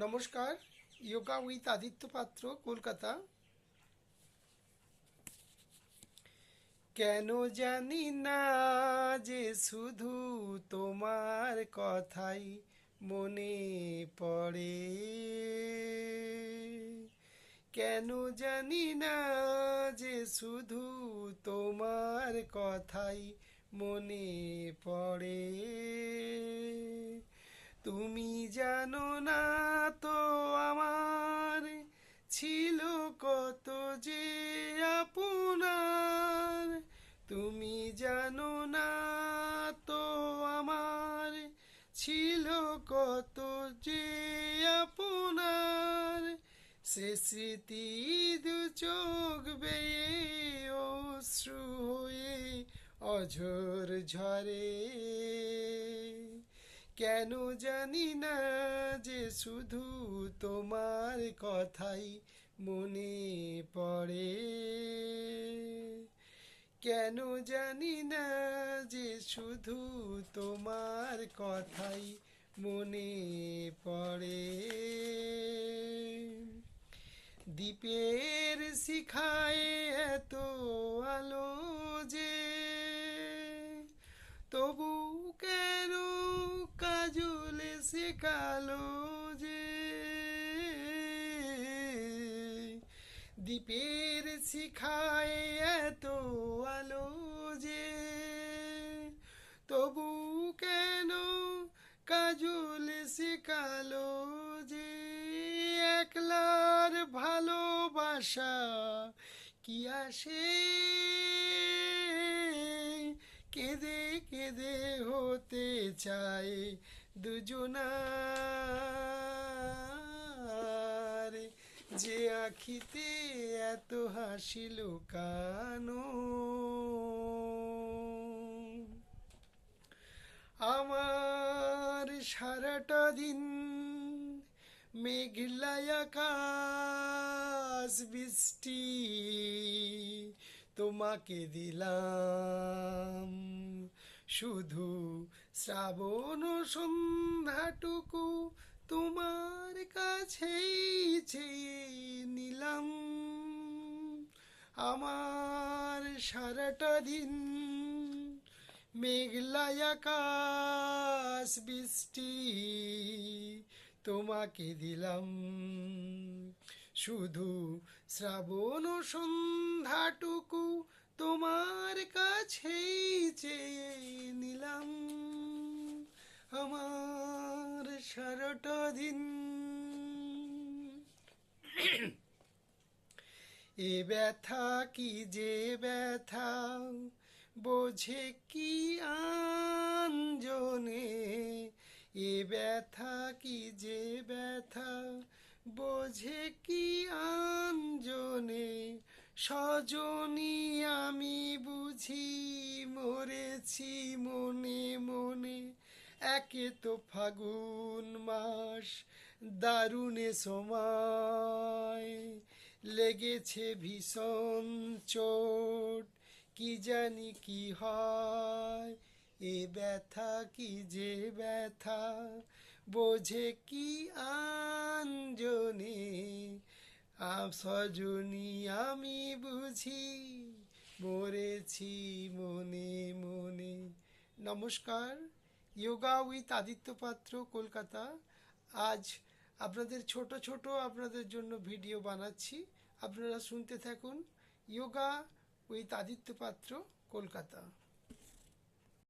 নমস্কার। যোগা উইথ আদিত্য পাত্র, কলকাতা। কেন জানি না যে শুধু তোমার কথাই মনে পড়ে, কেন জানি না যে শুধু তোমার কথাই মনে পড়ে। তুমি জানো না তো আমার ছিল কত যে আপনার, তুমি জানো না তো আমার ছিল কত যে আপনার। সে স্মৃতি দু চোখ বেয়ে অশ্রু হয়ে অঝোর ঝরে। কেন জানি না যে শুধু তোমার কথাই মনে পড়ে, কেন জানি না যে শুধু তোমার কথাই মনে পড়ে। দ্বীপের শিখায় এত আলো যে, তবু কেন কাজলে সে কালো যে। দ্বীপের শিখায় এত আলো যে, তবু কেন কাজলে সে কালো যে। একলার ভালোবাসা কি আসে, কেঁদে কেঁদে হতে চায় দুজনার। যে আখিতে এত হাসি লুকানো, আমার সারাটা দিন মেঘলা আকাশ বৃষ্টি তোমাকে দিলাম। শুধু শ্রাবণ সন্ধ্যাটুকু তোমার কাছেই চেয়ে নিলাম। আমার সারাটা দিন মেঘলা আকাশ বৃষ্টি তোমাকে দিলাম। শুধু শ্রাবণ সন্ধ্যাটুকু তোমার কাছেই চেয়ে নিলাম। আমার সারাটা দিন এ ব্যথা কি যে ব্যথা, বোঝে কি আঞ্জনে। এ ব্যথা কি যে ব্যথা, বোঝে কি আঞ্জনে। সজনী আমি বুঝি মরেছি মনে মনে। একে তো ফাগুন মাস, দারুণে সময়, লেগেছে ভীষণ চোট, কি জানি কি হয়। এ ব্যথা কি যে ব্যথা, বোঝে কি আঞ্জনে। সজনী আমি বুঝি মরেছি মনে মনে। নমস্কার। যোগা উইথ আদিত্য পাত্র, কলকাতা। আজ আপনাদের ছোট ছোট আপনাদের জন্য ভিডিও বানাচ্ছি, আপনারা শুনতে থাকুন। যোগা উইথ আদিত্য পাত্র, কলকাতা।